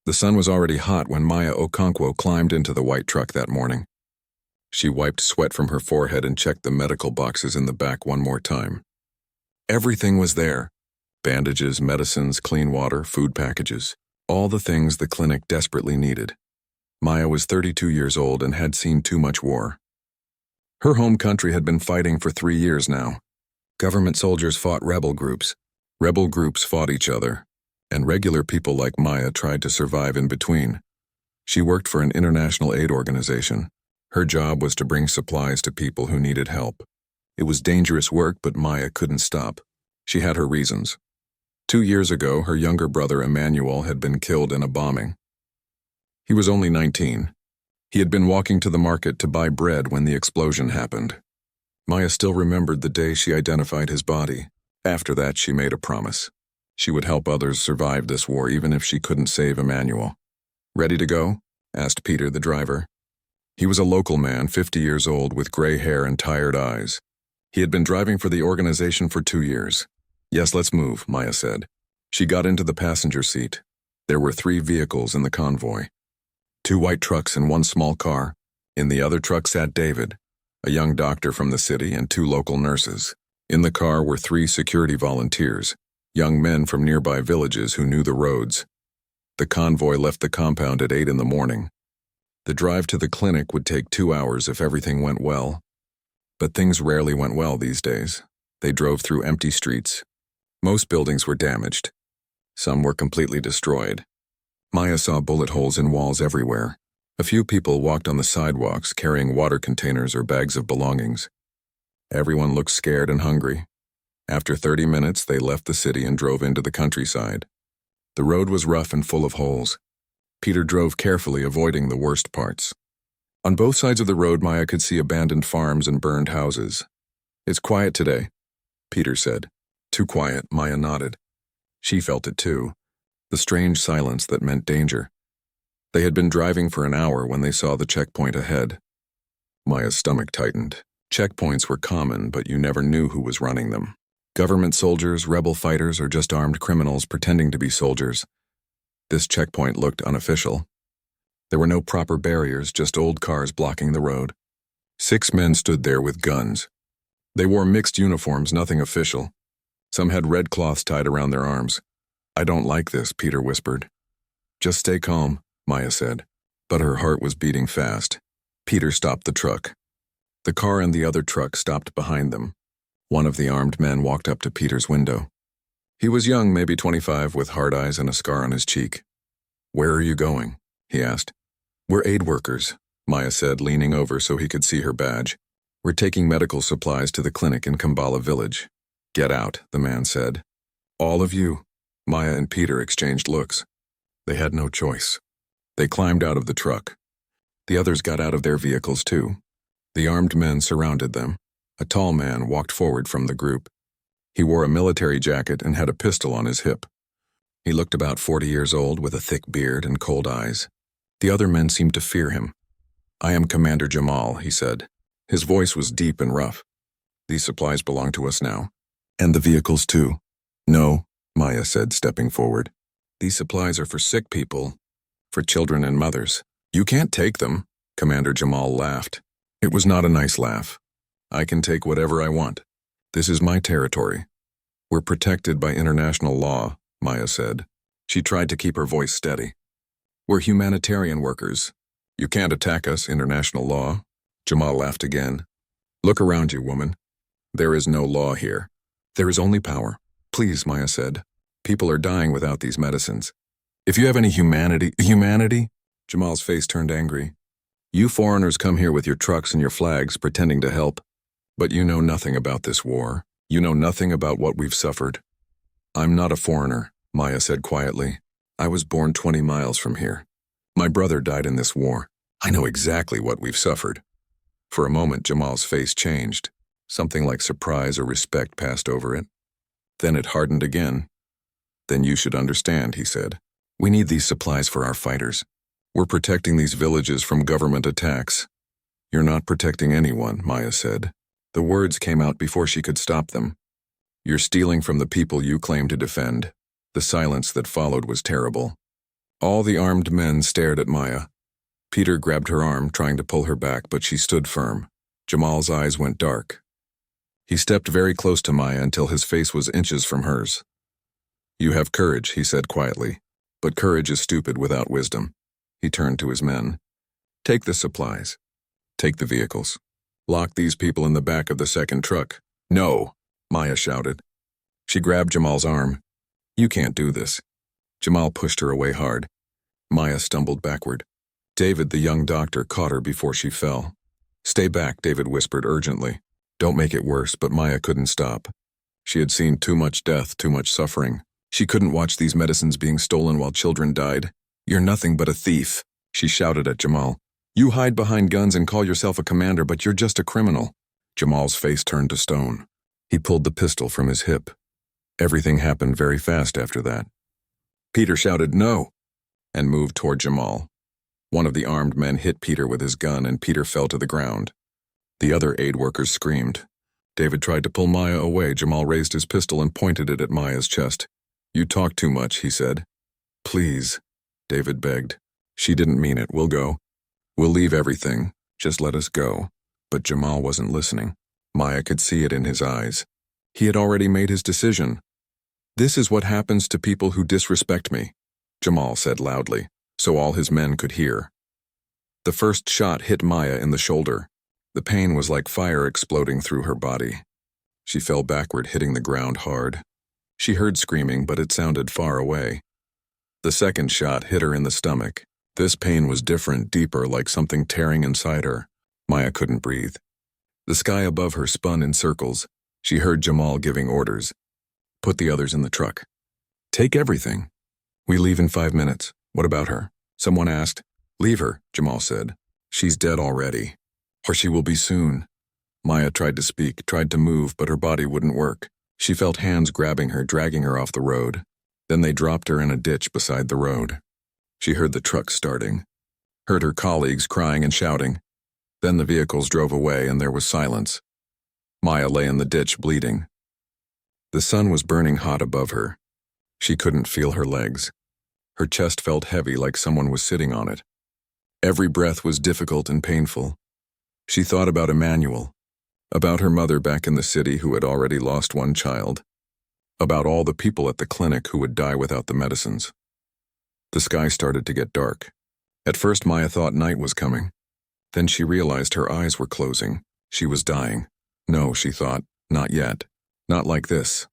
The sun was already hot when Maya Okonkwo climbed into the white truck that morning. She wiped sweat from her forehead and checked the medical boxes in the back one more time. Everything was there. Bandages, medicines, clean water, food packages. All the things the clinic desperately needed. Maya was 32 years old and had seen too much war. Her home country had been fighting for 3 years now. Government soldiers fought rebel groups. Rebel groups fought each other. And regular people like Maya tried to survive in between. She worked for an international aid organization. Her job was to bring supplies to people who needed help. It was dangerous work, but Maya couldn't stop. She had her reasons. 2 years ago, her younger brother Emmanuel had been killed in a bombing. He was only 19. He had been walking to the market to buy bread when the explosion happened. Maya still remembered the day she identified his body. After that, she made a promise. She would help others survive this war even if she couldn't save Emmanuel. "Ready to go?" asked Peter, the driver. He was a local man, 50 years old, with gray hair and tired eyes. He had been driving for the organization for 2 years. "Yes, let's move," Maya said. She got into the passenger seat. There were 3 vehicles in the convoy. 2 white trucks and 1 small car. In the other truck sat David, a young doctor from the city, and 2 local nurses. In the car were 3 security volunteers, young men from nearby villages who knew the roads. The convoy left the compound at 8 in the morning. The drive to the clinic would take 2 hours if everything went well. But things rarely went well these days. They drove through empty streets. Most buildings were damaged. Some were completely destroyed. Maya saw bullet holes in walls everywhere. A few people walked on the sidewalks carrying water containers or bags of belongings. Everyone looked scared and hungry. After 30 minutes, they left the city and drove into the countryside. The road was rough and full of holes. Peter drove carefully, avoiding the worst parts. On both sides of the road, Maya could see abandoned farms and burned houses. "It's quiet today," Peter said. "Too quiet," Maya nodded. She felt it too, the strange silence that meant danger. They had been driving for an hour when they saw the checkpoint ahead. Maya's stomach tightened. Checkpoints were common, but you never knew who was running them. Government soldiers, rebel fighters, or just armed criminals pretending to be soldiers. This checkpoint looked unofficial. There were no proper barriers, just old cars blocking the road. 6 men stood there with guns. They wore mixed uniforms, nothing official. Some had red cloths tied around their arms. "I don't like this," Peter whispered. "Just stay calm," Maya said. But her heart was beating fast. Peter stopped the truck. The car and the other truck stopped behind them. One of the armed men walked up to Peter's window. He was young, maybe 25, with hard eyes and a scar on his cheek. "Where are you going?" he asked. "We're aid workers," Maya said, leaning over so he could see her badge. "We're taking medical supplies to the clinic in Kambala village." "Get out," the man said. "All of you?" Maya and Peter exchanged looks. They had no choice. They climbed out of the truck. The others got out of their vehicles too. The armed men surrounded them. A tall man walked forward from the group. He wore a military jacket and had a pistol on his hip. He looked about 40 years old with a thick beard and cold eyes. The other men seemed to fear him. "I am Commander Jamal," he said. His voice was deep and rough. "These supplies belong to us now." "And the vehicles too?" "No," Maya said, stepping forward. "These supplies are for sick people, for children and mothers." "You can't take them," Commander Jamal laughed. It was not a nice laugh. "I can take whatever I want. This is my territory. We're protected by international law," Maya said. She tried to keep her voice steady. "We're humanitarian workers. You can't attack us, international law." Jamal laughed again. "Look around you, woman. There is no law here. There is only power." "Please," Maya said. "People are dying without these medicines. If you have any humanity—" "Humanity?" Jamal's face turned angry. "You foreigners come here with your trucks and your flags, pretending to help. But you know nothing about this war. You know nothing about what we've suffered." "I'm not a foreigner," Maya said quietly. "I was born 20 miles from here. My brother died in this war. I know exactly what we've suffered." For a moment, Jamal's face changed. Something like surprise or respect passed over it. Then it hardened again. "Then you should understand," he said. "We need these supplies for our fighters. We're protecting these villages from government attacks." "You're not protecting anyone," Maya said. The words came out before she could stop them. "You're stealing from the people you claim to defend." The silence that followed was terrible. All the armed men stared at Maya. Peter grabbed her arm, trying to pull her back, but she stood firm. Jamal's eyes went dark. He stepped very close to Maya until his face was inches from hers. "You have courage," he said quietly, "but courage is stupid without wisdom." He turned to his men. "Take the supplies. Take the vehicles. Lock these people in the back of the second truck." "No," Maya shouted. She grabbed Jamal's arm. "You can't do this." Jamal pushed her away hard. Maya stumbled backward. David, the young doctor, caught her before she fell. "Stay back," David whispered urgently. "Don't make it worse," but Maya couldn't stop. She had seen too much death, too much suffering. She couldn't watch these medicines being stolen while children died. "You're nothing but a thief," she shouted at Jamal. "You hide behind guns and call yourself a commander, but you're just a criminal." Jamal's face turned to stone. He pulled the pistol from his hip. Everything happened very fast after that. Peter shouted, "No," and moved toward Jamal. One of the armed men hit Peter with his gun, and Peter fell to the ground. The other aid workers screamed. David tried to pull Maya away. Jamal raised his pistol and pointed it at Maya's chest. "You talk too much," he said. "Please," David begged. "She didn't mean it. We'll go. We'll leave everything. Just let us go." But Jamal wasn't listening. Maya could see it in his eyes. He had already made his decision. "This is what happens to people who disrespect me," Jamal said loudly, so all his men could hear. The first shot hit Maya in the shoulder. The pain was like fire exploding through her body. She fell backward, hitting the ground hard. She heard screaming, but it sounded far away. The second shot hit her in the stomach. This pain was different, deeper, like something tearing inside her. Maya couldn't breathe. The sky above her spun in circles. She heard Jamal giving orders. "Put the others in the truck. Take everything. We leave in 5 minutes. What about her?" someone asked. "Leave her," Jamal said. "She's dead already. Or she will be soon." Maya tried to speak, tried to move, but her body wouldn't work. She felt hands grabbing her, dragging her off the road. Then they dropped her in a ditch beside the road. She heard the truck starting, heard her colleagues crying and shouting. Then the vehicles drove away and there was silence. Maya lay in the ditch, bleeding. The sun was burning hot above her. She couldn't feel her legs. Her chest felt heavy, like someone was sitting on it. Every breath was difficult and painful. She thought about Emmanuel, about her mother back in the city who had already lost one child, about all the people at the clinic who would die without the medicines. The sky started to get dark. At first Maya thought night was coming. Then she realized her eyes were closing. She was dying. No, she thought, not yet. Not like this.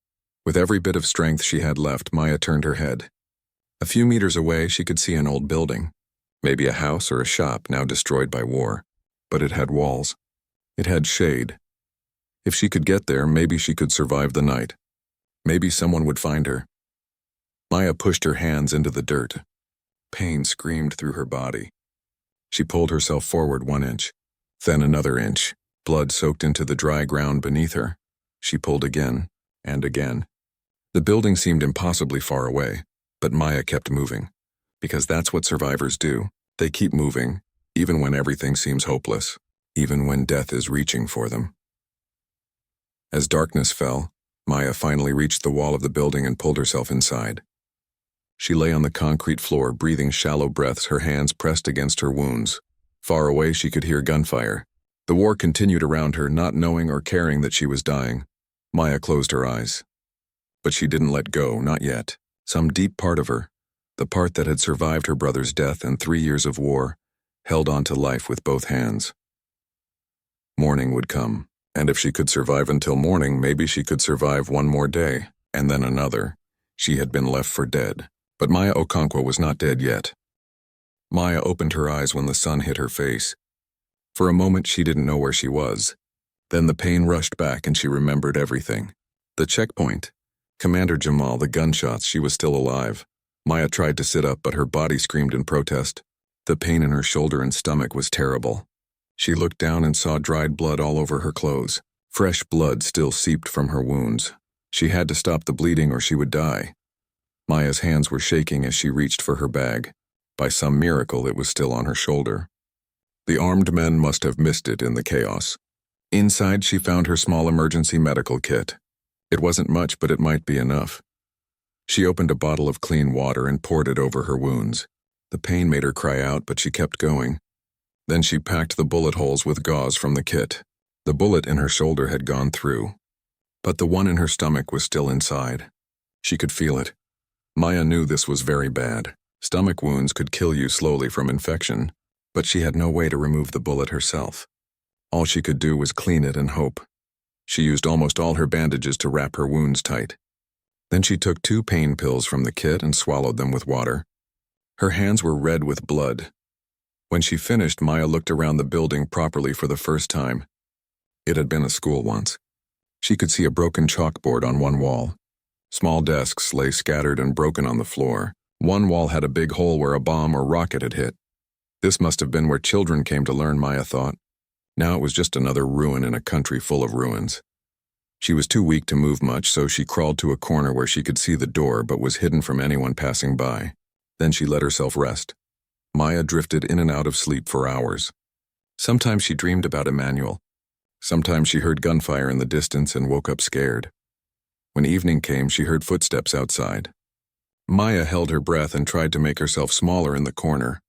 With every bit of strength she had left, Maya turned her head. A few meters away, she could see an old building. Maybe a house or a shop now destroyed by war. But it had walls. It had shade. If she could get there, maybe she could survive the night. Maybe someone would find her. Maya pushed her hands into the dirt. Pain screamed through her body. She pulled herself forward 1 inch, then another inch. Blood soaked into the dry ground beneath her. She pulled again, and again. The building seemed impossibly far away, but Maya kept moving. Because that's what survivors do. They keep moving, even when everything seems hopeless, even when death is reaching for them. As darkness fell, Maya finally reached the wall of the building and pulled herself inside. She lay on the concrete floor, breathing shallow breaths, her hands pressed against her wounds. Far away, she could hear gunfire. The war continued around her, not knowing or caring that she was dying. Maya closed her eyes. But she didn't let go, not yet. Some deep part of her, the part that had survived her brother's death and 3 years of war, held on to life with both hands. Morning would come, and if she could survive until morning, maybe she could survive one more day, and then another. She had been left for dead. But Maya Okonkwo was not dead yet. Maya opened her eyes when the sun hit her face. For a moment, she didn't know where she was. Then the pain rushed back and she remembered everything. The checkpoint, Commander Jamal, the gunshots, she was still alive. Maya tried to sit up, but her body screamed in protest. The pain in her shoulder and stomach was terrible. She looked down and saw dried blood all over her clothes. Fresh blood still seeped from her wounds. She had to stop the bleeding or she would die. Maya's hands were shaking as she reached for her bag. By some miracle, it was still on her shoulder. The armed men must have missed it in the chaos. Inside, she found her small emergency medical kit. It wasn't much, but it might be enough. She opened a bottle of clean water and poured it over her wounds. The pain made her cry out, but she kept going. Then she packed the bullet holes with gauze from the kit. The bullet in her shoulder had gone through, but the one in her stomach was still inside. She could feel it. Maya knew this was very bad. Stomach wounds could kill you slowly from infection, but she had no way to remove the bullet herself. All she could do was clean it and hope. She used almost all her bandages to wrap her wounds tight. Then she took 2 pain pills from the kit and swallowed them with water. Her hands were red with blood. When she finished, Maya looked around the building properly for the first time. It had been a school once. She could see a broken chalkboard on one wall. Small desks lay scattered and broken on the floor. One wall had a big hole where a bomb or rocket had hit. This must have been where children came to learn, Maya thought. Now it was just another ruin in a country full of ruins. She was too weak to move much, so she crawled to a corner where she could see the door but was hidden from anyone passing by. Then she let herself rest. Maya drifted in and out of sleep for hours. Sometimes she dreamed about Emmanuel. Sometimes she heard gunfire in the distance and woke up scared. When evening came, she heard footsteps outside. Maya held her breath and tried to make herself smaller in the corner.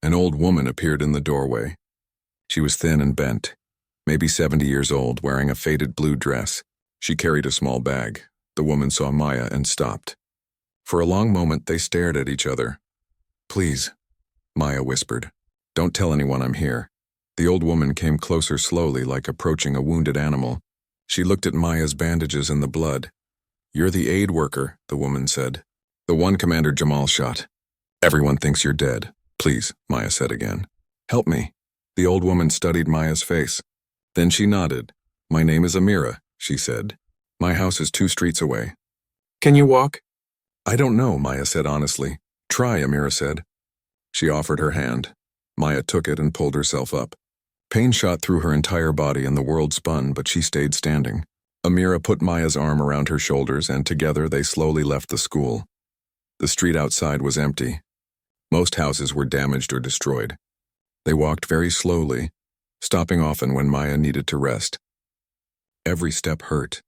An old woman appeared in the doorway. She was thin and bent, maybe 70 years old, wearing a faded blue dress. She carried a small bag. The woman saw Maya and stopped. For a long moment, they stared at each other. "Please," Maya whispered. "Don't tell anyone I'm here." The old woman came closer slowly, like approaching a wounded animal. She looked at Maya's bandages and the blood. "You're the aid worker," the woman said. "The one Commander Jamal shot. Everyone thinks you're dead. Please," Maya said again. "Help me." The old woman studied Maya's face. Then she nodded. "My name is Amira," she said. "My house is 2 streets away." "Can you walk?" "I don't know," Maya said honestly. "Try," Amira said. She offered her hand. Maya took it and pulled herself up. Pain shot through her entire body and the world spun, but she stayed standing. Amira put Maya's arm around her shoulders, and together they slowly left the school. The street outside was empty. Most houses were damaged or destroyed. They walked very slowly, stopping often when Maya needed to rest. Every step hurt.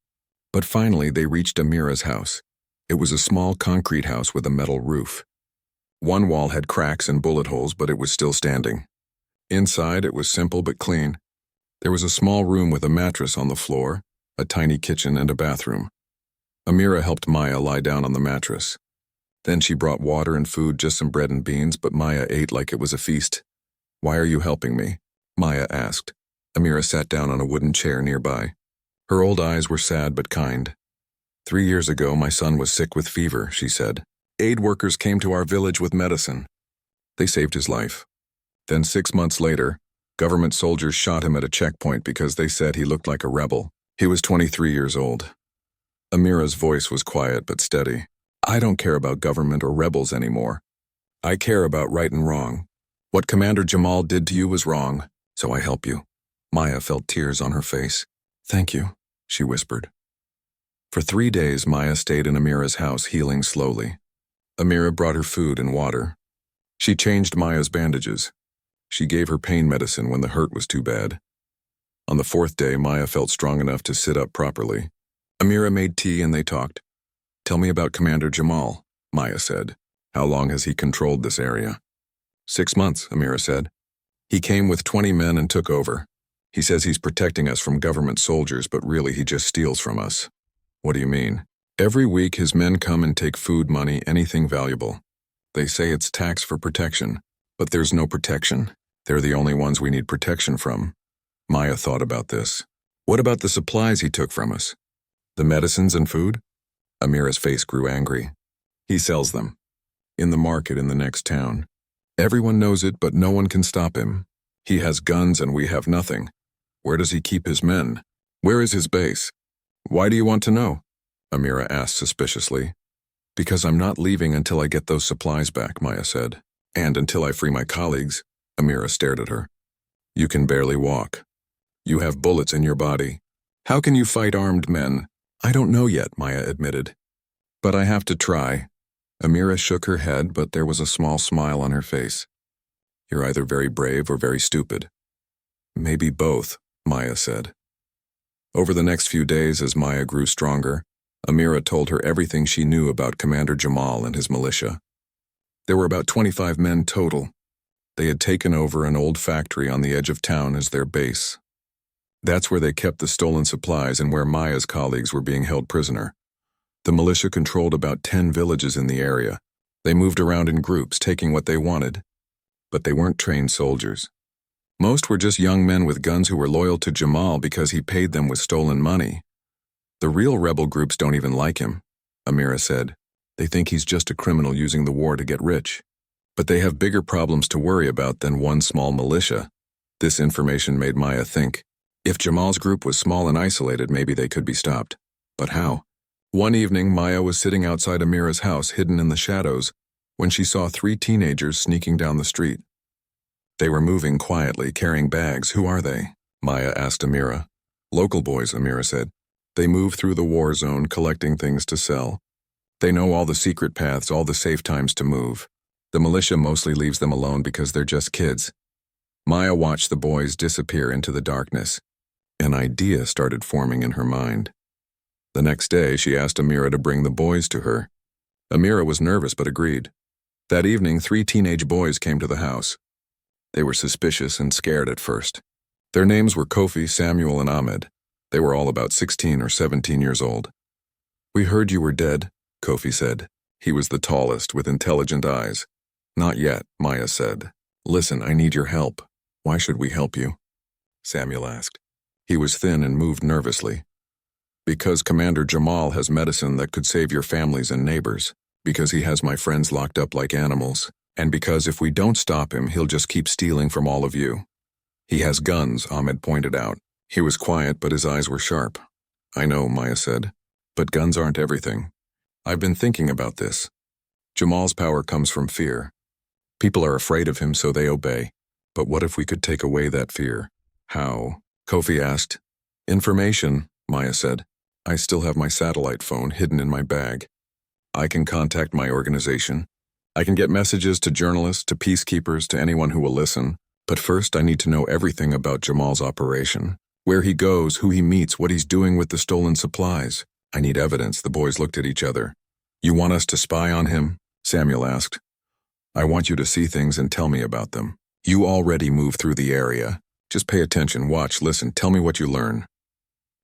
But finally they reached Amira's house. It was a small concrete house with a metal roof. One wall had cracks and bullet holes, but it was still standing. Inside, it was simple but clean. There was a small room with a mattress on the floor, a tiny kitchen, and a bathroom. Amira helped Maya lie down on the mattress. Then she brought water and food, just some bread and beans, but Maya ate like it was a feast. "Why are you helping me?" Maya asked. Amira sat down on a wooden chair nearby. Her old eyes were sad but kind. 3 years ago, my son was sick with fever," she said. "Aid workers came to our village with medicine. They saved his life. Then 6 months later, government soldiers shot him at a checkpoint because they said he looked like a rebel. He was 23 years old." Amira's voice was quiet but steady. "I don't care about government or rebels anymore. I care about right and wrong. What Commander Jamal did to you was wrong, so I help you." Maya felt tears on her face. "Thank you," she whispered. For 3 days, Maya stayed in Amira's house, healing slowly. Amira brought her food and water. She changed Maya's bandages. She gave her pain medicine when the hurt was too bad. On the 4th day, Maya felt strong enough to sit up properly. Amira made tea and they talked. "Tell me about Commander Jamal," Maya said. "How long has he controlled this area?" 6 months, Amira said. "He came with 20 men and took over. He says he's protecting us from government soldiers, but really he just steals from us." "What do you mean?" "Every week his men come and take food, money, anything valuable. They say it's tax for protection, but there's no protection. They're the only ones we need protection from." Maya thought about this. "What about the supplies he took from us? The medicines and food?" Amira's face grew angry. "He sells them. In the market in the next town. Everyone knows it, but no one can stop him. He has guns and we have nothing. Where does he keep his men? Where is his base?" "Why do you want to know?" Amira asked suspiciously. "Because I'm not leaving until I get those supplies back," Maya said. "And until I free my colleagues." Amira stared at her. "You can barely walk. You have bullets in your body. How can you fight armed men?" "I don't know yet," Maya admitted. "But I have to try." Amira shook her head, but there was a small smile on her face. "You're either very brave or very stupid." "Maybe both," Maya said. Over the next few days, as Maya grew stronger, Amira told her everything she knew about Commander Jamal and his militia. There were about 25 men total. They had taken over an old factory on the edge of town as their base. That's where they kept the stolen supplies and where Maya's colleagues were being held prisoner. The militia controlled about 10 villages in the area. They moved around in groups, taking what they wanted. But they weren't trained soldiers. Most were just young men with guns who were loyal to Jamal because he paid them with stolen money. The real rebel groups don't even like him, Amira said. They think he's just a criminal using the war to get rich. But they have bigger problems to worry about than one small militia. This information made Maya think. If Jamal's group was small and isolated, maybe they could be stopped. But how? One evening, Maya was sitting outside Amira's house, hidden in the shadows, when she saw 3 teenagers sneaking down the street. They were moving quietly, carrying bags. Who are they? Maya asked Amira. Local boys, Amira said. They move through the war zone, collecting things to sell. They know all the secret paths, all the safe times to move. The militia mostly leaves them alone because they're just kids. Maya watched the boys disappear into the darkness. An idea started forming in her mind. The next day, she asked Amira to bring the boys to her. Amira was nervous but agreed. That evening, 3 teenage boys came to the house. They were suspicious and scared at first. Their names were Kofi, Samuel, and Ahmed. They were all about 16 or 17 years old. We heard you were dead, Kofi said. He was the tallest, with intelligent eyes. Not yet, Maya said. Listen, I need your help. Why should we help you? Samuel asked. He was thin and moved nervously. Because Commander Jamal has medicine that could save your families and neighbors. Because he has my friends locked up like animals. And because if we don't stop him, he'll just keep stealing from all of you. He has guns, Ahmed pointed out. He was quiet, but his eyes were sharp. I know, Maya said. But guns aren't everything. I've been thinking about this. Jamal's power comes from fear. People are afraid of him, so they obey. But what if we could take away that fear? How? Kofi asked. Information, Maya said. I still have my satellite phone hidden in my bag. I can contact my organization. I can get messages to journalists, to peacekeepers, to anyone who will listen. But first, I need to know everything about Jamal's operation. Where he goes, who he meets, what he's doing with the stolen supplies. I need evidence. The boys looked at each other. You want us to spy on him? Samuel asked. I want you to see things and tell me about them. You already move through the area. Just pay attention, watch, listen, tell me what you learn.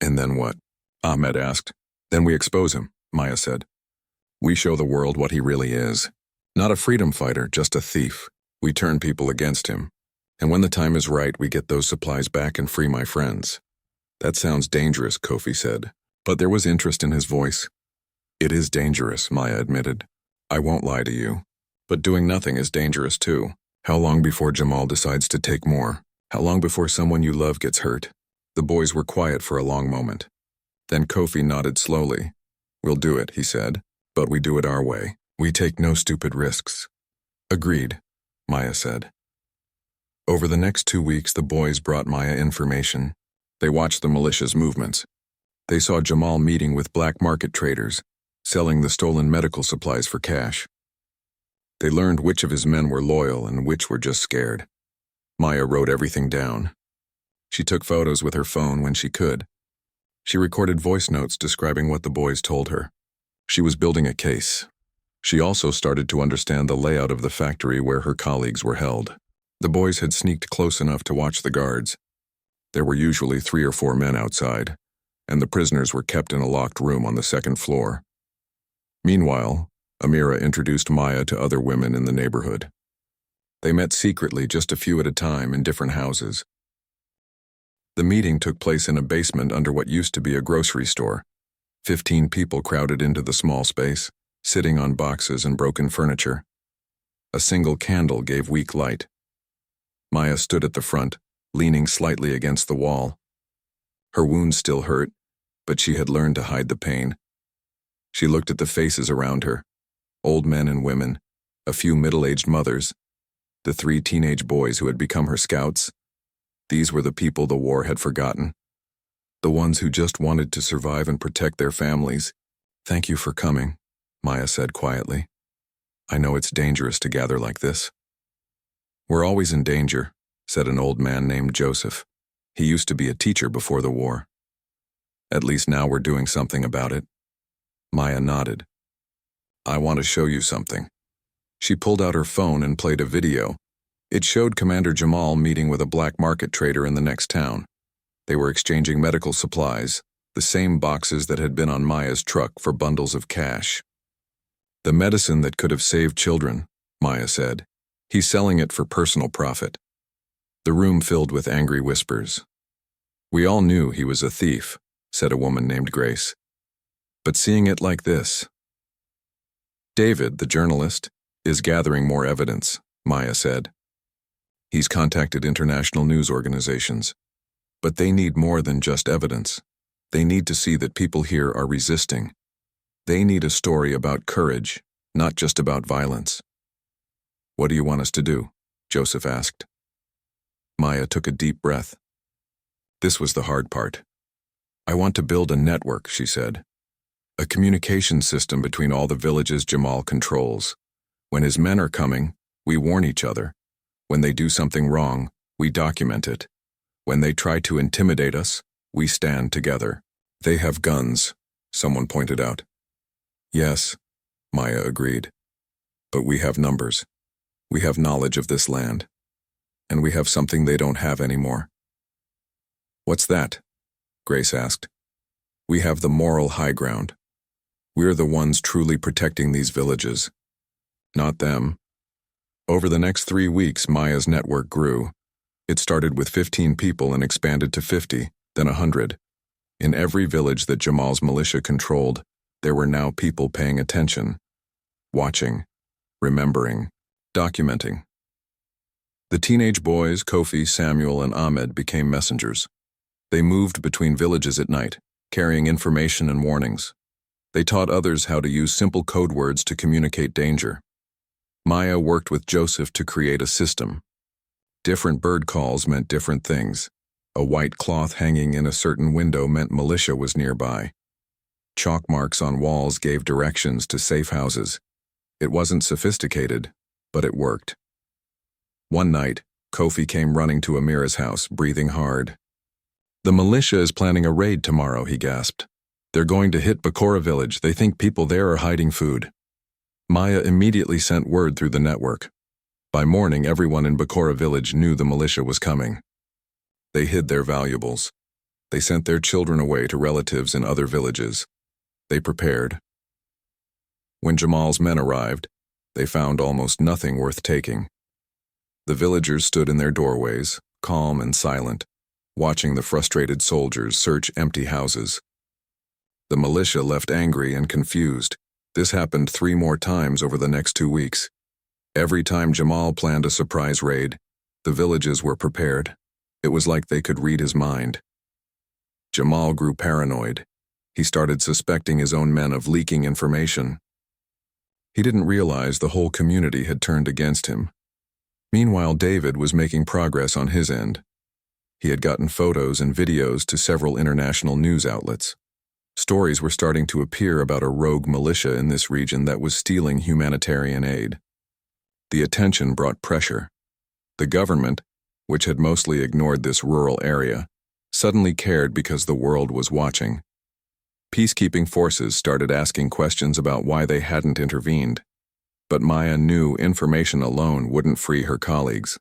And then what? Ahmed asked. Then we expose him, Maya said. We show the world what he really is. Not a freedom fighter, just a thief. We turn people against him. And when the time is right, we get those supplies back and free my friends. That sounds dangerous, Kofi said. But there was interest in his voice. It is dangerous, Maya admitted. I won't lie to you. But doing nothing is dangerous too. How long before Jamal decides to take more? How long before someone you love gets hurt? The boys were quiet for a long moment. Then Kofi nodded slowly. We'll do it, he said. But we do it our way. We take no stupid risks. Agreed, Maya said. Over the next 2 weeks, the boys brought Maya information. They watched the militia's movements. They saw Jamal meeting with black market traders, selling the stolen medical supplies for cash. They learned which of his men were loyal and which were just scared. Maya wrote everything down. She took photos with her phone when she could. She recorded voice notes describing what the boys told her. She was building a case. She also started to understand the layout of the factory where her colleagues were held. The boys had sneaked close enough to watch the guards. There were usually 3 or 4 men outside, and the prisoners were kept in a locked room on the 2nd floor. Meanwhile, Amira introduced Maya to other women in the neighborhood. They met secretly, just a few at a time, in different houses. The meeting took place in a basement under what used to be a grocery store. 15 people crowded into the small space, sitting on boxes and broken furniture. A single candle gave weak light. Maya stood at the front, leaning slightly against the wall. Her wounds still hurt, but she had learned to hide the pain. She looked at the faces around her, old men and women, a few middle-aged mothers, the 3 teenage boys who had become her scouts. These were the people the war had forgotten, the ones who just wanted to survive and protect their families. Thank you for coming, Maya said quietly. I know it's dangerous to gather like this. We're always in danger, said an old man named Joseph. He used to be a teacher before the war. At least now we're doing something about it. Maya nodded. I want to show you something. She pulled out her phone and played a video. It showed Commander Jamal meeting with a black market trader in the next town. They were exchanging medical supplies, the same boxes that had been on Maya's truck for bundles of cash. The medicine that could have saved children, Maya said. He's selling it for personal profit. The room filled with angry whispers. We all knew he was a thief, said a woman named Grace. But seeing it like this. David, the journalist, is gathering more evidence, Maya said. He's contacted international news organizations. But they need more than just evidence. They need to see that people here are resisting. They need a story about courage, not just about violence. What do you want us to do? Joseph asked. Maya took a deep breath. This was the hard part. I want to build a network, she said. A communication system between all the villages Jamal controls. When his men are coming, we warn each other. When they do something wrong, we document it. When they try to intimidate us, we stand together. They have guns, someone pointed out. Yes, Maya agreed. But we have numbers. We have knowledge of this land. And we have something they don't have anymore. What's that? Grace asked. We have the moral high ground. We're the ones truly protecting these villages. Not them. Over the next 3 weeks, Maya's network grew. It started with 15 people and expanded to 50, then 100. In every village that Jamal's militia controlled, there were now people paying attention, watching, remembering, documenting. The teenage boys, Kofi, Samuel, and Ahmed, became messengers. They moved between villages at night, carrying information and warnings. They taught others how to use simple code words to communicate danger. Maya worked with Joseph to create a system. Different bird calls meant different things. A white cloth hanging in a certain window meant militia was nearby. Chalk marks on walls gave directions to safe houses. It wasn't sophisticated, but it worked. One night, Kofi came running to Amira's house, breathing hard. The militia is planning a raid tomorrow, he gasped. They're going to hit Bakora village. They think people there are hiding food. Maya immediately sent word through the network. By morning, everyone in Bakora village knew the militia was coming. They hid their valuables. They sent their children away to relatives in other villages. They prepared. When Jamal's men arrived, they found almost nothing worth taking. The villagers stood in their doorways, calm and silent, watching the frustrated soldiers search empty houses. The militia left angry and confused. This happened 3 more times over the next 2 weeks. Every time Jamal planned a surprise raid, the villages were prepared. It was like they could read his mind. Jamal grew paranoid. He started suspecting his own men of leaking information. He didn't realize the whole community had turned against him. Meanwhile, David was making progress on his end. He had gotten photos and videos to several international news outlets. Stories were starting to appear about a rogue militia in this region that was stealing humanitarian aid. The attention brought pressure. The government, which had mostly ignored this rural area, suddenly cared because the world was watching. Peacekeeping forces started asking questions about why they hadn't intervened, but Maya knew information alone wouldn't free her colleagues.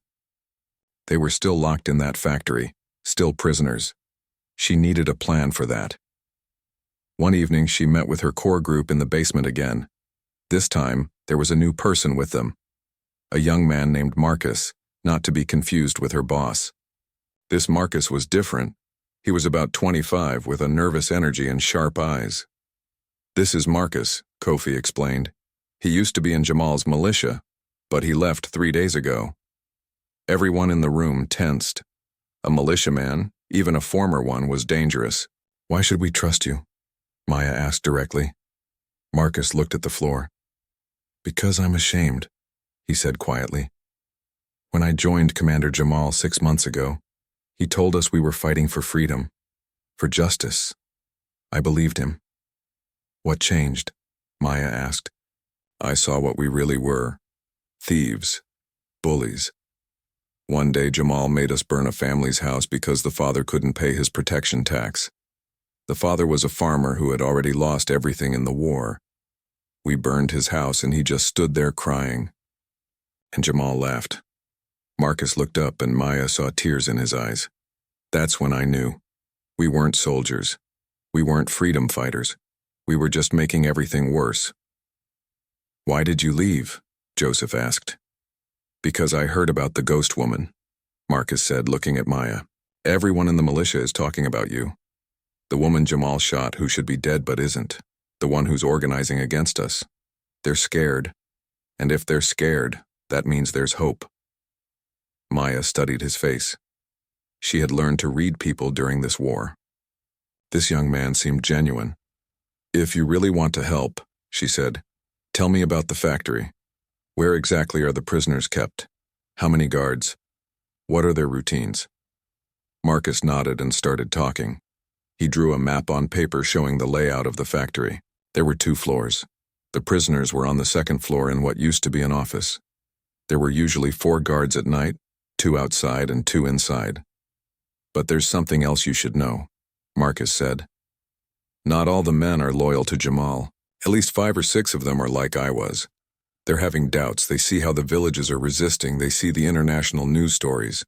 They were still locked in that factory, still prisoners. She needed a plan for that. One evening, she met with her core group in the basement again. This time, there was a new person with them. A young man named Marcus, not to be confused with her boss. This Marcus was different. He was about 25 with a nervous energy and sharp eyes. This is Marcus, Kofi explained. He used to be in Jamal's militia, but he left 3 days ago. Everyone in the room tensed. A militiaman, even a former one, was dangerous. Why should we trust you? Maya asked directly. Marcus looked at the floor. Because I'm ashamed, he said quietly. When I joined Commander Jamal 6 months ago, he told us we were fighting for freedom, for justice. I believed him. What changed? Maya asked. I saw what we really were. Thieves. Bullies. One day Jamal made us burn a family's house because the father couldn't pay his protection tax. The father was a farmer who had already lost everything in the war. We burned his house and he just stood there crying. And Jamal laughed. Marcus looked up and Maya saw tears in his eyes. That's when I knew. We weren't soldiers. We weren't freedom fighters. We were just making everything worse. Why did you leave? Joseph asked. Because I heard about the ghost woman, Marcus said, looking at Maya. Everyone in the militia is talking about you. The woman Jamal shot who should be dead but isn't. The one who's organizing against us. They're scared. And if they're scared, that means there's hope. Maya studied his face. She had learned to read people during this war. This young man seemed genuine. If you really want to help, she said, tell me about the factory. Where exactly are the prisoners kept? How many guards? What are their routines? Marcus nodded and started talking. He drew a map on paper showing the layout of the factory. There were 2 floors. The prisoners were on the 2nd floor in what used to be an office. There were usually 4 guards at night, 2 outside and 2 inside. But there's something else you should know, Marcus said. Not all the men are loyal to Jamal. At least 5 or 6 of them are like I was. They're having doubts. They see how the villages are resisting. They see the international news stories.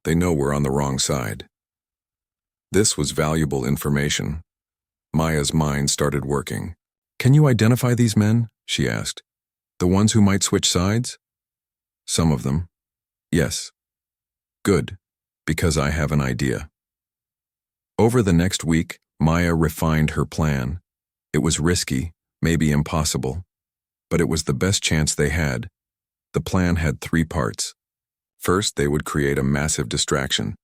They know we're on the wrong side. This was valuable information. Maya's mind started working. Can you identify these men? She asked. The ones who might switch sides? Some of them. Yes. Good, because I have an idea. Over the next week, Maya refined her plan. It was risky, maybe impossible, but it was the best chance they had. The plan had 3 parts. First, they would create a massive distraction.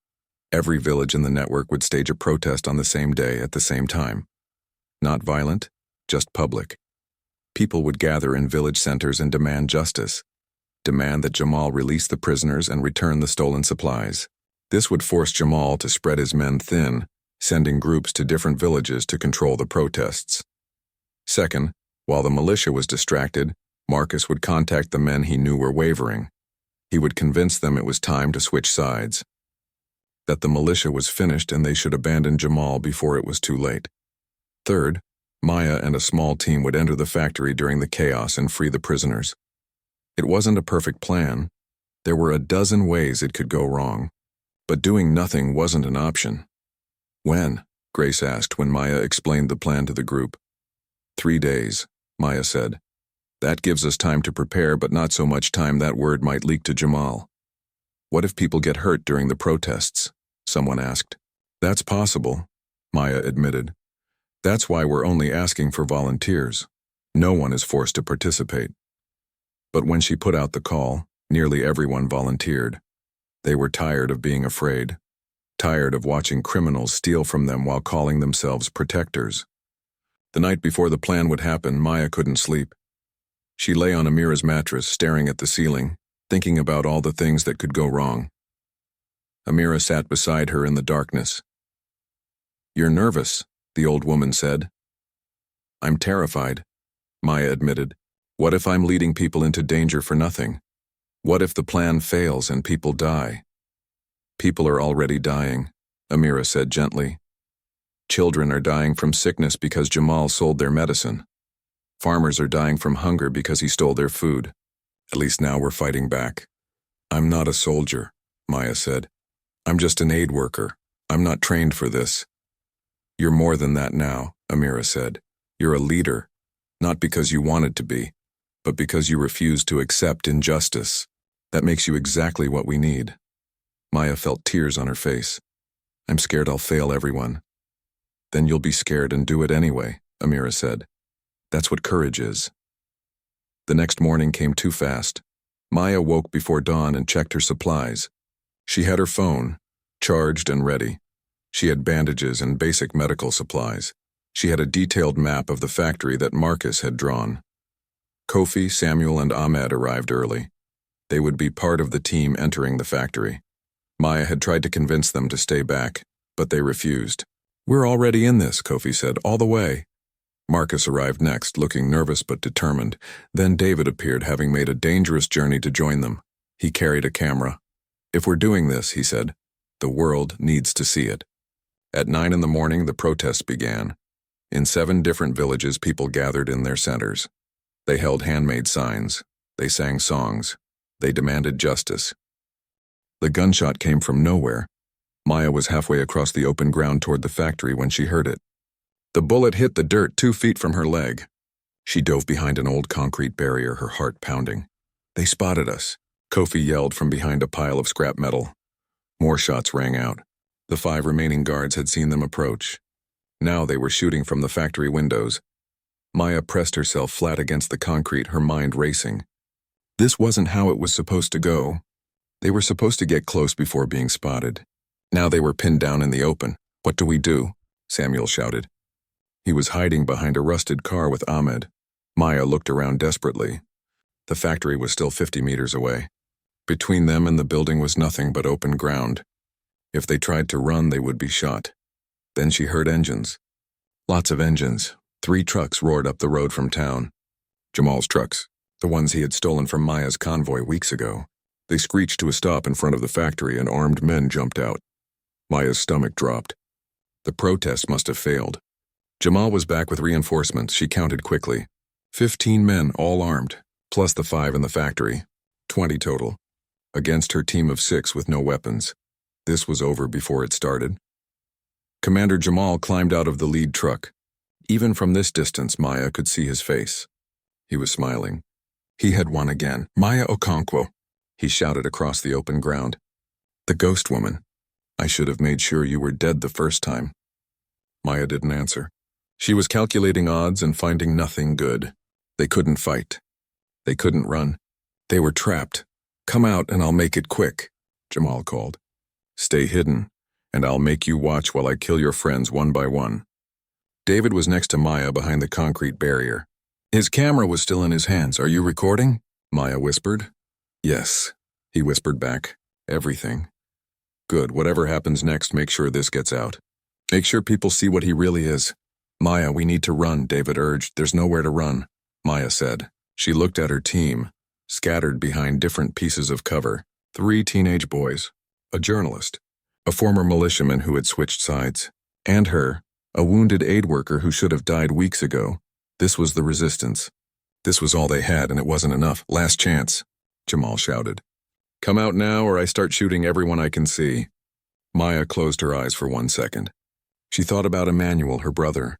Every village in the network would stage a protest on the same day at the same time. Not violent, just public. People would gather in village centers and demand justice. Demand that Jamal release the prisoners and return the stolen supplies. This would force Jamal to spread his men thin, sending groups to different villages to control the protests. Second, while the militia was distracted, Marcus would contact the men he knew were wavering. He would convince them it was time to switch sides. That the militia was finished and they should abandon Jamal before it was too late. Third, Maya and a small team would enter the factory during the chaos and free the prisoners. It wasn't a perfect plan. There were a dozen ways it could go wrong. But doing nothing wasn't an option. When? Grace asked when Maya explained the plan to the group. 3 days, Maya said. That gives us time to prepare, but not so much time that word might leak to Jamal. What if people get hurt during the protests? Someone asked. That's possible, Maya admitted. That's why we're only asking for volunteers. No one is forced to participate. But when she put out the call, nearly everyone volunteered. They were tired of being afraid. Tired of watching criminals steal from them while calling themselves protectors. The night before the plan would happen, Maya couldn't sleep. She lay on Amira's mattress, staring at the ceiling, thinking about all the things that could go wrong. Amira sat beside her in the darkness. You're nervous, the old woman said. I'm terrified, Maya admitted. What if I'm leading people into danger for nothing? What if the plan fails and people die? People are already dying, Amira said gently. Children are dying from sickness because Jamal sold their medicine. Farmers are dying from hunger because he stole their food. At least now we're fighting back. I'm not a soldier, Maya said. I'm just an aid worker. I'm not trained for this. You're more than that now, Amira said. You're a leader, not because you wanted to be, but because you refused to accept injustice. That makes you exactly what we need. Maya felt tears on her face. I'm scared I'll fail everyone. Then you'll be scared and do it anyway, Amira said. That's what courage is. The next morning came too fast. Maya woke before dawn and checked her supplies. She had her phone, charged and ready. She had bandages and basic medical supplies. She had a detailed map of the factory that Marcus had drawn. Kofi, Samuel, and Ahmed arrived early. They would be part of the team entering the factory. Maya had tried to convince them to stay back, but they refused. We're already in this, Kofi said, all the way. Marcus arrived next, looking nervous but determined. Then David appeared, having made a dangerous journey to join them. He carried a camera. If we're doing this, he said, the world needs to see it. At 9 in the morning, the protest began. In 7 different villages, people gathered in their centers. They held handmade signs. They sang songs. They demanded justice. The gunshot came from nowhere. Maya was halfway across the open ground toward the factory when she heard it. The bullet hit the dirt 2 feet from her leg. She dove behind an old concrete barrier, her heart pounding. They spotted us, Kofi yelled from behind a pile of scrap metal. More shots rang out. The 5 remaining guards had seen them approach. Now they were shooting from the factory windows. Maya pressed herself flat against the concrete, her mind racing. This wasn't how it was supposed to go. They were supposed to get close before being spotted. Now they were pinned down in the open. What do we do? Samuel shouted. He was hiding behind a rusted car with Ahmed. Maya looked around desperately. The factory was still 50 meters away. Between them and the building was nothing but open ground. If they tried to run, they would be shot. Then she heard engines. Lots of engines. 3 trucks roared up the road from town. Jamal's trucks, the ones he had stolen from Maya's convoy weeks ago. They screeched to a stop in front of the factory and armed men jumped out. Maya's stomach dropped. The protest must have failed. Jamal was back with reinforcements, she counted quickly. 15 men, all armed, plus the 5 in the factory. 20 total. Against her team of 6 with no weapons. This was over before it started. Commander Jamal climbed out of the lead truck. Even from this distance, Maya could see his face. He was smiling. He had won again. Maya Okonkwo, he shouted across the open ground. The ghost woman. I should have made sure you were dead the first time. Maya didn't answer. She was calculating odds and finding nothing good. They couldn't fight. They couldn't run. They were trapped. Come out and I'll make it quick, Jamal called. Stay hidden, and I'll make you watch while I kill your friends one by one. David was next to Maya behind the concrete barrier. His camera was still in his hands. Are you recording? Maya whispered. Yes, he whispered back. Everything. Good, whatever happens next, make sure this gets out. Make sure people see what he really is. Maya, we need to run, David urged. There's nowhere to run, Maya said. She looked at her team, scattered behind different pieces of cover. 3 teenage boys, a journalist, a former militiaman who had switched sides, and her, a wounded aid worker who should have died weeks ago. This was the resistance. This was all they had, and it wasn't enough. Last chance, Jamal shouted. Come out now or I start shooting everyone I can see. Maya closed her eyes for 1 second. She thought about Emmanuel, her brother,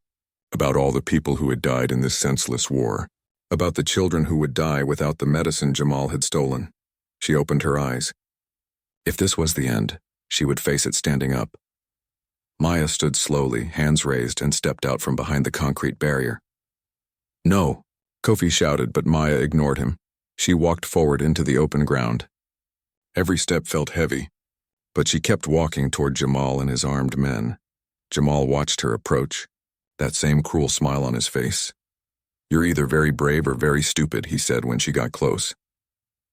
about all the people who had died in this senseless war, about the children who would die without the medicine Jamal had stolen. She opened her eyes. If this was the end, she would face it standing up. Maya stood slowly, hands raised, and stepped out from behind the concrete barrier. No, Kofi shouted, but Maya ignored him. She walked forward into the open ground. Every step felt heavy, but she kept walking toward Jamal and his armed men. Jamal watched her approach, that same cruel smile on his face. You're either very brave or very stupid, he said when she got close.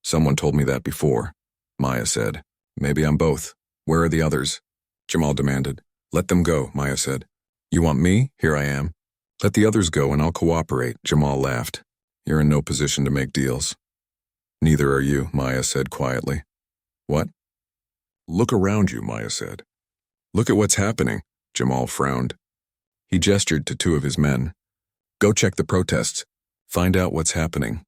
Someone told me that before, Maya said. Maybe I'm both. Where are the others? Jamal demanded. Let them go, Maya said. You want me? Here I am. Let the others go and I'll cooperate, Jamal laughed. You're in no position to make deals. Neither are you, Maya said quietly. What? Look around you, Maya said. Look at what's happening, Jamal frowned. He gestured to 2 of his men. Go check the protests. Find out what's happening.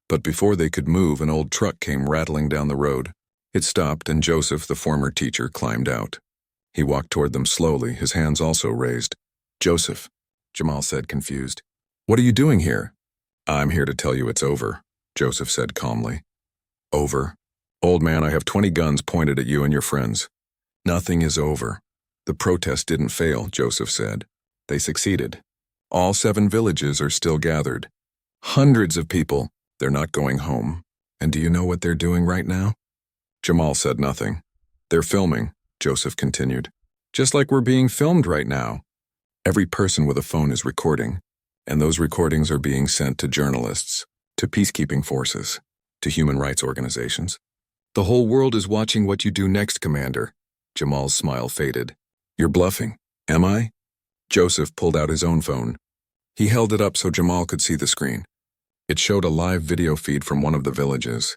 But before they could move, an old truck came rattling down the road. It stopped and Joseph, the former teacher, climbed out. He walked toward them slowly, his hands also raised. Joseph, Jamal said, confused. What are you doing here? I'm here to tell you it's over, Joseph said calmly. Over? Old man, I have 20 guns pointed at you and your friends. Nothing is over. The protest didn't fail, Joseph said. They succeeded. All 7 villages are still gathered. Hundreds of people. They're not going home. And do you know what they're doing right now? Jamal said nothing. They're filming, Joseph continued. Just like we're being filmed right now. Every person with a phone is recording, and those recordings are being sent to journalists, to peacekeeping forces, to human rights organizations. The whole world is watching what you do next, Commander. Jamal's smile faded. You're bluffing, am I? Joseph pulled out his own phone. He held it up so Jamal could see the screen. It showed a live video feed from one of the villages.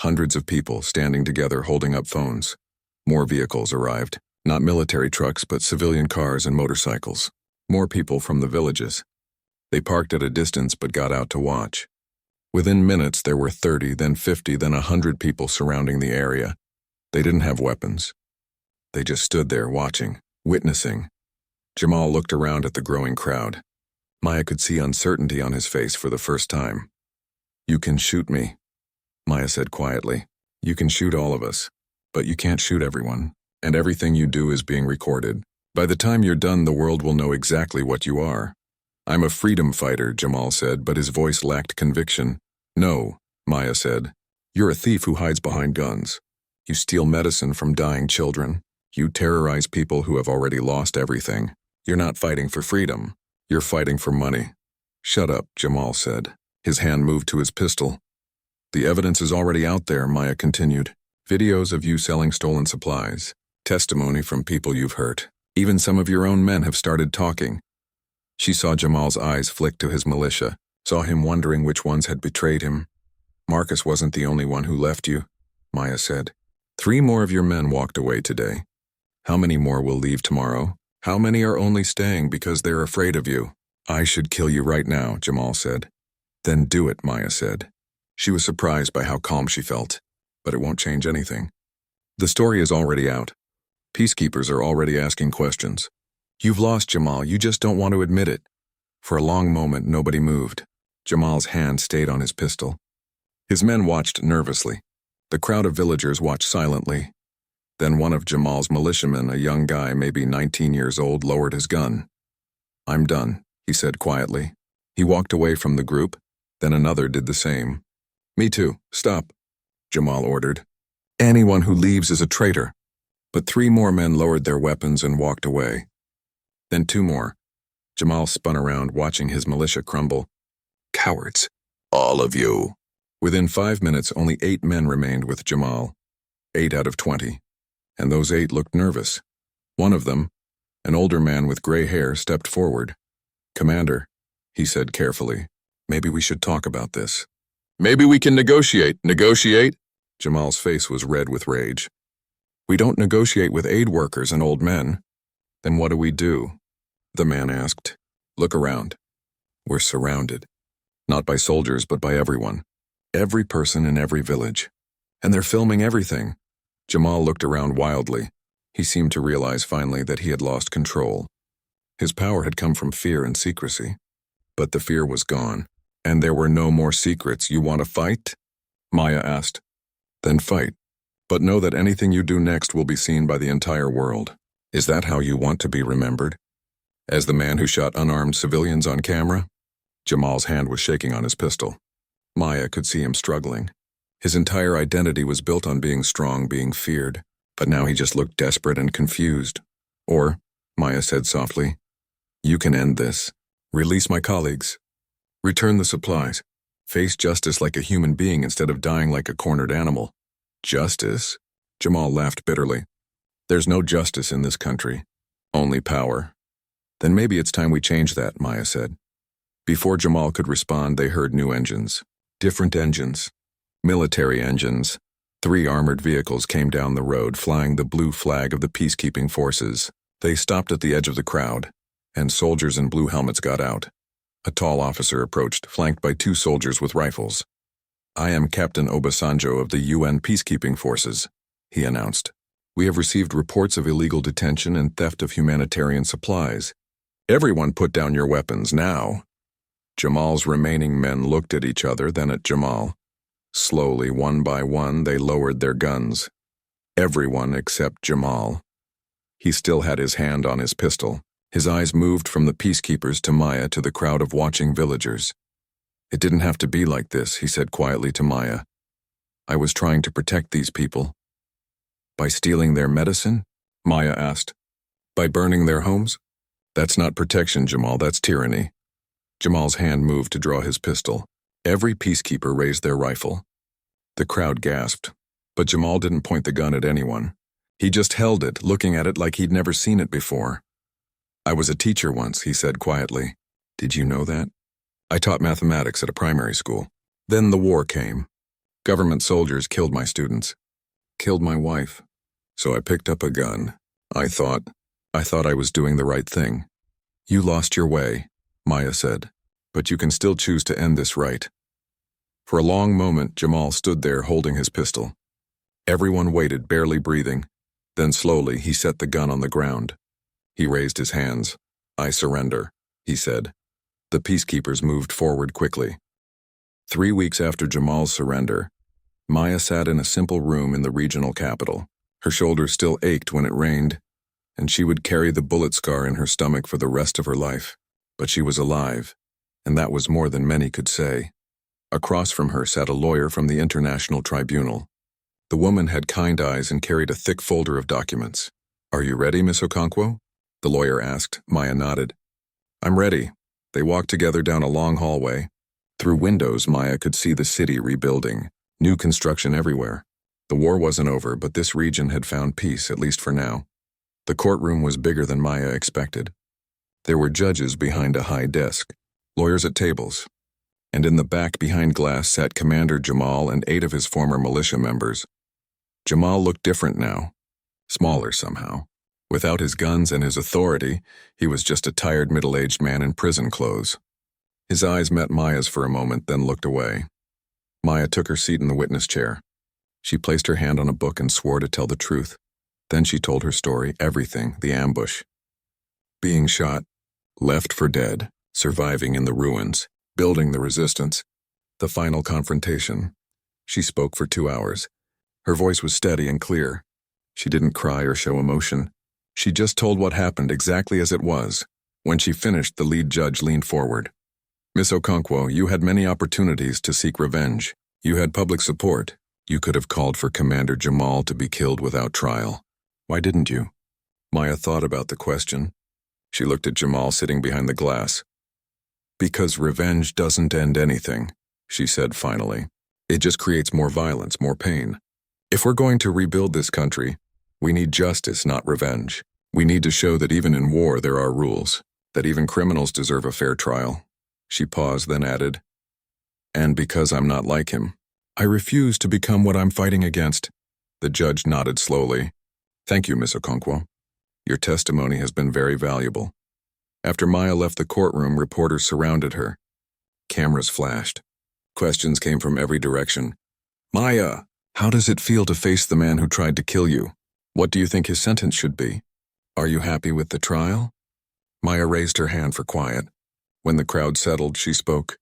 Hundreds of people standing together holding up phones. More vehicles arrived. Not military trucks, but civilian cars and motorcycles. More people from the villages. They parked at a distance but got out to watch. Within minutes, there were 30, then 50, then 100 people surrounding the area. They didn't have weapons. They just stood there watching, witnessing. Jamal looked around at the growing crowd. Maya could see uncertainty on his face for the first time. "You can shoot me," Maya said quietly. "You can shoot all of us, but you can't shoot everyone, and everything you do is being recorded. By the time you're done, the world will know exactly what you are." "I'm a freedom fighter," Jamal said, but his voice lacked conviction. "No," Maya said. "You're a thief who hides behind guns. You steal medicine from dying children. You terrorize people who have already lost everything. You're not fighting for freedom. You're fighting for money." "Shut up," Jamal said. His hand moved to his pistol. "The evidence is already out there," Maya continued. "Videos of you selling stolen supplies. Testimony from people you've hurt. Even some of your own men have started talking." She saw Jamal's eyes flick to his militia, saw him wondering which ones had betrayed him. "Marcus wasn't the only one who left you," Maya said. 3 more of your men walked away today. How many more will leave tomorrow? How many are only staying because they're afraid of you?" "I should kill you right now," Jamal said. "Then do it," Maya said. She was surprised by how calm she felt, but it won't change anything. "The story is already out. Peacekeepers are already asking questions. You've lost, Jamal, you just don't want to admit it." For a long moment, nobody moved. Jamal's hand stayed on his pistol. His men watched nervously. The crowd of villagers watched silently. Then one of Jamal's militiamen, a young guy, maybe 19 years old, lowered his gun. "I'm done," he said quietly. He walked away from the group, then another did the same. "Me too, stop," Jamal ordered. "Anyone who leaves is a traitor." But 3 more men lowered their weapons and walked away. Then 2 more. Jamal spun around, watching his militia crumble. "Cowards, all of you." Within 5 minutes, only 8 men remained with Jamal. 8 out of 20. And those 8 looked nervous. One of them, an older man with gray hair, stepped forward. "Commander," he said carefully, "maybe we should talk about this." "Maybe we can negotiate." "Negotiate?" Jamal's face was red with rage. "We don't negotiate with aid workers and old men." "Then what do?" the man asked. "Look around. We're surrounded. Not by soldiers, but by everyone. Every person in every village. And they're filming everything." Jamal looked around wildly. He seemed to realize finally that he had lost control. His power had come from fear and secrecy. But the fear was gone, and there were no more secrets. "You want to fight?" Maya asked. "Then fight. But know that anything you do next will be seen by the entire world. Is that how you want to be remembered? As the man who shot unarmed civilians on camera?" Jamal's hand was shaking on his pistol. Maya could see him struggling. His entire identity was built on being strong, being feared, but now he just looked desperate and confused. "Or," Maya said softly, "you can end this. Release my colleagues. Return the supplies. Face justice like a human being instead of dying like a cornered animal." "Justice?" Jamal laughed bitterly. "There's no justice in this country. Only power." "Then maybe it's time we change that," Maya said. Before Jamal could respond, they heard new engines. Different engines. Military engines. 3 armored vehicles came down the road, flying the blue flag of the peacekeeping forces. They stopped at the edge of the crowd, and soldiers in blue helmets got out. A tall officer approached, flanked by 2 soldiers with rifles. "I am Captain Obasanjo of the UN Peacekeeping Forces," he announced. "We have received reports of illegal detention and theft of humanitarian supplies. Everyone put down your weapons, now." Jamal's remaining men looked at each other, then at Jamal. Slowly, one by one, they lowered their guns. Everyone except Jamal. He still had his hand on his pistol. His eyes moved from the peacekeepers to Maya to the crowd of watching villagers. "It didn't have to be like this," he said quietly to Maya. "I was trying to protect these people." "By stealing their medicine?" Maya asked. "By burning their homes?" "That's not protection, Jamal, that's tyranny." Jamal's hand moved to draw his pistol. Every peacekeeper raised their rifle. The crowd gasped, but Jamal didn't point the gun at anyone. He just held it, looking at it like he'd never seen it before. "I was a teacher once," he said quietly. "Did you know that? I taught mathematics at a primary school. Then the war came. Government soldiers killed my students. Killed my wife. So I picked up a gun. I thought I was doing the right thing." "You lost your way," Maya said, "but you can still choose to end this right." For a long moment, Jamal stood there holding his pistol. Everyone waited, barely breathing. Then slowly, he set the gun on the ground. He raised his hands. "I surrender," he said. The peacekeepers moved forward quickly. 3 weeks after Jamal's surrender, Maya sat in a simple room in the regional capital. Her shoulders still ached when it rained, and she would carry the bullet scar in her stomach for the rest of her life. But she was alive, and that was more than many could say. Across from her sat a lawyer from the International Tribunal. The woman had kind eyes and carried a thick folder of documents. "Are you ready, Miss Okonkwo?" the lawyer asked. Maya nodded. "I'm ready." They walked together down a long hallway. Through windows, Maya could see the city rebuilding, new construction everywhere. The war wasn't over, but this region had found peace, at least for now. The courtroom was bigger than Maya expected. There were judges behind a high desk, lawyers at tables, and in the back behind glass sat Commander Jamal and 8 of his former militia members. Jamal looked different now, smaller somehow. Without his guns and his authority, he was just a tired middle-aged man in prison clothes. His eyes met Maya's for a moment, then looked away. Maya took her seat in the witness chair. She placed her hand on a book and swore to tell the truth. Then she told her story, everything, the ambush. Being shot, left for dead, surviving in the ruins, building the resistance, the final confrontation. She spoke for 2 hours. Her voice was steady and clear. She didn't cry or show emotion. She just told what happened exactly as it was. When she finished, the lead judge leaned forward. "Miss Okonkwo, you had many opportunities to seek revenge. You had public support. You could have called for Commander Jamal to be killed without trial. Why didn't you?" Maya thought about the question. She looked at Jamal sitting behind the glass. "Because revenge doesn't end anything," she said finally. "It just creates more violence, more pain. If we're going to rebuild this country, we need justice, not revenge. We need to show that even in war there are rules, that even criminals deserve a fair trial." She paused, then added, "And because I'm not like him, I refuse to become what I'm fighting against." The judge nodded slowly. "Thank you, Miss Okonkwo. Your testimony has been very valuable." After Maya left the courtroom, reporters surrounded her. Cameras flashed. Questions came from every direction. "Maya, how does it feel to face the man who tried to kill you? What do you think his sentence should be? Are you happy with the trial?" Maya raised her hand for quiet. When the crowd settled, she spoke.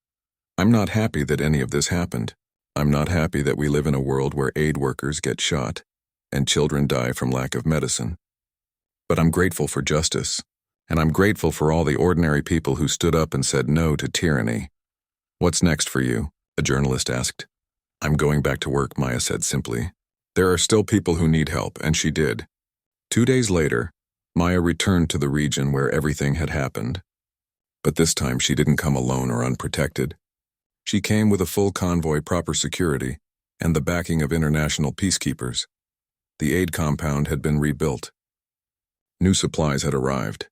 "I'm not happy that any of this happened. I'm not happy that we live in a world where aid workers get shot and children die from lack of medicine. But I'm grateful for justice, and I'm grateful for all the ordinary people who stood up and said no to tyranny." "What's next for you?" a journalist asked. "I'm going back to work," Maya said simply. "There are still people who need help," and she did. 2 days later, Maya returned to the region where everything had happened. But this time she didn't come alone or unprotected. She came with a full convoy, proper security, and the backing of international peacekeepers. The aid compound had been rebuilt. New supplies had arrived,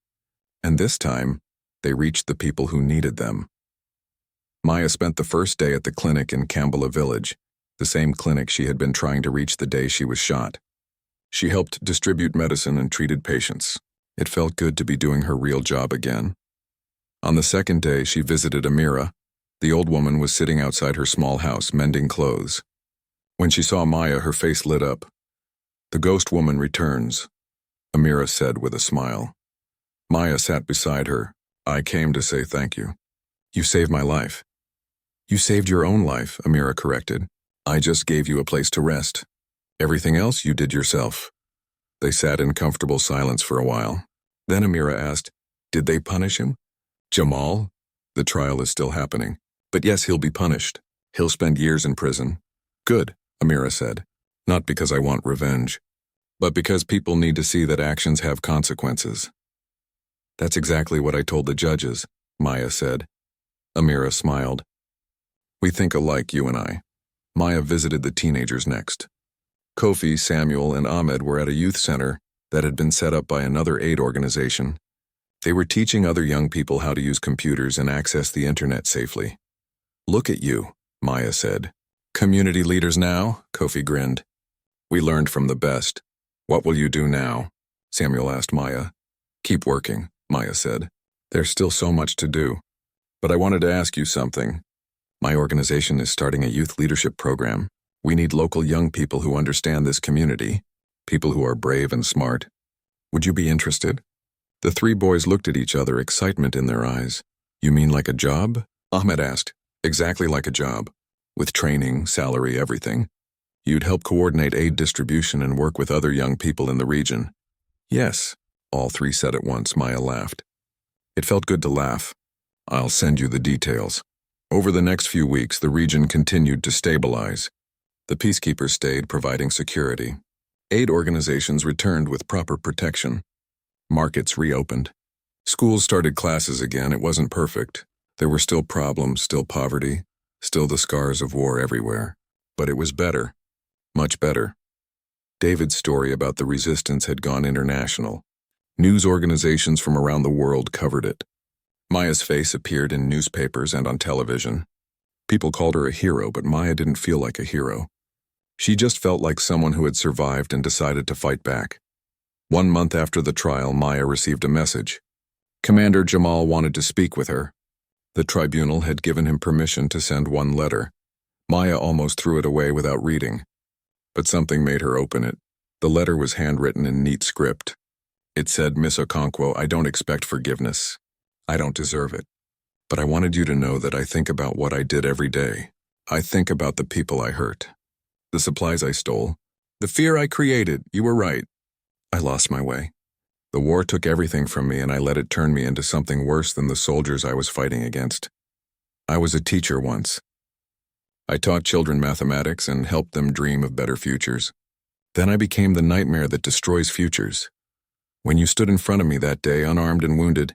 and this time, they reached the people who needed them. Maya spent the first day at the clinic in Kambala village, the same clinic she had been trying to reach the day she was shot. She helped distribute medicine and treated patients. It felt good to be doing her real job again. On the second day, she visited Amira. The old woman was sitting outside her small house, mending clothes. When she saw Maya, her face lit up. "The ghost woman returns," Amira said with a smile. Maya sat beside her. "I came to say thank you. You saved my life." "You saved your own life," Amira corrected. "I just gave you a place to rest. Everything else you did yourself." They sat in comfortable silence for a while. Then Amira asked, "Did they punish him?" "Jamal? The trial is still happening. But yes, he'll be punished. He'll spend years in prison." "Good," Amira said. "Not because I want revenge, but because people need to see that actions have consequences." "That's exactly what I told the judges," Maya said. Amira smiled. "We think alike, you and I." Maya visited the teenagers next. Kofi, Samuel, and Ahmed were at a youth center that had been set up by another aid organization. They were teaching other young people how to use computers and access the internet safely. "Look at you," Maya said. "Community leaders now?" Kofi grinned. "We learned from the best. What will you do now?" Samuel asked Maya. "Keep working," Maya said. "There's still so much to do. But I wanted to ask you something." My organization is starting a youth leadership program. We need local young people who understand this community, people who are brave and smart. Would you be interested?" The three boys looked at each other, excitement in their eyes. "You mean like a job?" Ahmed asked. "Exactly like a job. With training, salary, everything. You'd help coordinate aid distribution and work with other young people in the region." "Yes," all three said at once. Maya laughed. It felt good to laugh. "I'll send you the details." Over the next few weeks, the region continued to stabilize. The peacekeepers stayed, providing security. Aid organizations returned with proper protection. Markets reopened. Schools started classes again. It wasn't perfect. There were still problems, still poverty, still the scars of war everywhere. But it was better. Much better. David's story about the resistance had gone international. News organizations from around the world covered it. Maya's face appeared in newspapers and on television. People called her a hero, but Maya didn't feel like a hero. She just felt like someone who had survived and decided to fight back. 1 month after the trial, Maya received a message. Commander Jamal wanted to speak with her. The tribunal had given him permission to send one letter. Maya almost threw it away without reading. But something made her open it. The letter was handwritten in neat script. It said, "Miss Okonkwo, I don't expect forgiveness. I don't deserve it. But I wanted you to know that I think about what I did every day. I think about the people I hurt. The supplies I stole. The fear I created. You were right. I lost my way. The war took everything from me and I let it turn me into something worse than the soldiers I was fighting against. I was a teacher once. I taught children mathematics and helped them dream of better futures. Then I became the nightmare that destroys futures. When you stood in front of me that day, unarmed and wounded,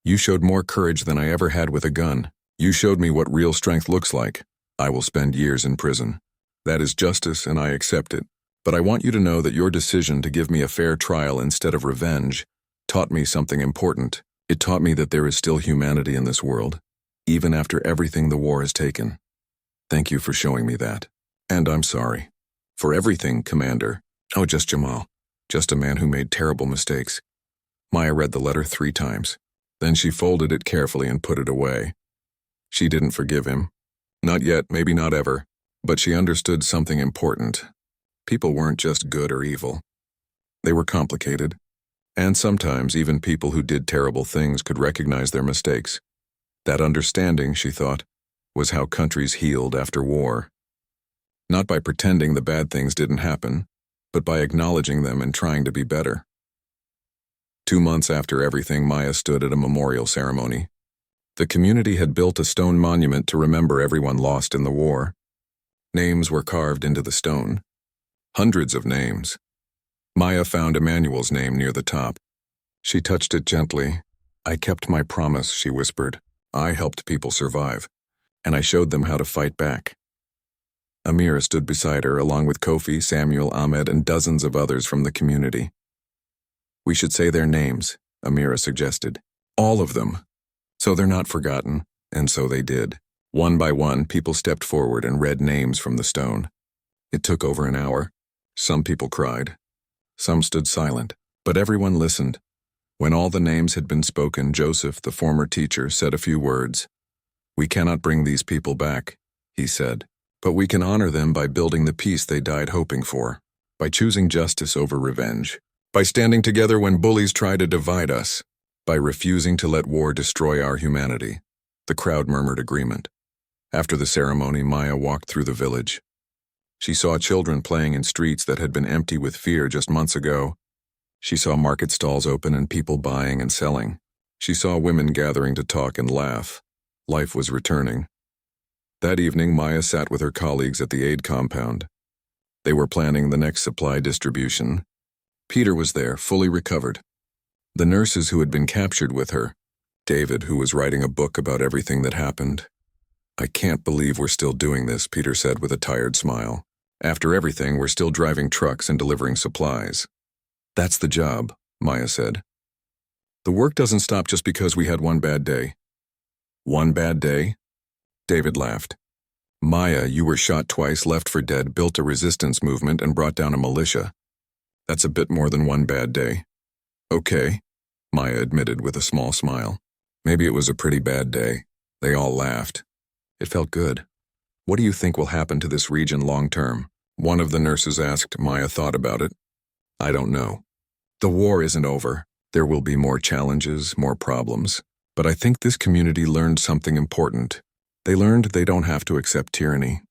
you showed more courage than I ever had with a gun. You showed me what real strength looks like. I will spend years in prison. That is justice and I accept it. But I want you to know that your decision to give me a fair trial instead of revenge taught me something important. It taught me that there is still humanity in this world, even after everything the war has taken. Thank you for showing me that. And I'm sorry. For everything, Commander. Oh, just Jamal. Just a man who made terrible mistakes." Maya read the letter 3 times. Then she folded it carefully and put it away. She didn't forgive him. Not yet, maybe not ever. But she understood something important. People weren't just good or evil. They were complicated. And sometimes even people who did terrible things could recognize their mistakes. That understanding, she thought, was how countries healed after war. Not by pretending the bad things didn't happen, but by acknowledging them and trying to be better. 2 months after everything, Maya stood at a memorial ceremony. The community had built a stone monument to remember everyone lost in the war. Names were carved into the stone. Hundreds of names. Maya found Emmanuel's name near the top. She touched it gently. "I kept my promise," she whispered. "I helped people survive, and I showed them how to fight back." Amira stood beside her, along with Kofi, Samuel, Ahmed, and dozens of others from the community. "We should say their names," Amira suggested. "All of them. So they're not forgotten." And so they did. One by one, people stepped forward and read names from the stone. It took over an hour. Some people cried. Some stood silent. But everyone listened. When all the names had been spoken, Joseph, the former teacher, said a few words. "We cannot bring these people back," he said. "But we can honor them by building the peace they died hoping for, by choosing justice over revenge, by standing together when bullies try to divide us, by refusing to let war destroy our humanity." The crowd murmured agreement. After the ceremony, Maya walked through the village. She saw children playing in streets that had been empty with fear just months ago. She saw market stalls open and people buying and selling. She saw women gathering to talk and laugh. Life was returning. That evening, Maya sat with her colleagues at the aid compound. They were planning the next supply distribution. Peter was there, fully recovered. The nurses who had been captured with her. David, who was writing a book about everything that happened. "I can't believe we're still doing this," Peter said with a tired smile. "After everything, we're still driving trucks and delivering supplies." "That's the job," Maya said. "The work doesn't stop just because we had one bad day." "One bad day?" David laughed. "Maya, you were shot twice, left for dead, built a resistance movement, and brought down a militia. That's a bit more than one bad day." "Okay," Maya admitted with a small smile. "Maybe it was a pretty bad day." They all laughed. It felt good. What do you think will happen to this region long term? One of the nurses asked. Maya thought about it. I don't know. The war isn't over. There will be more challenges, more problems. But I think this community learned something important. They learned they don't have to accept tyranny.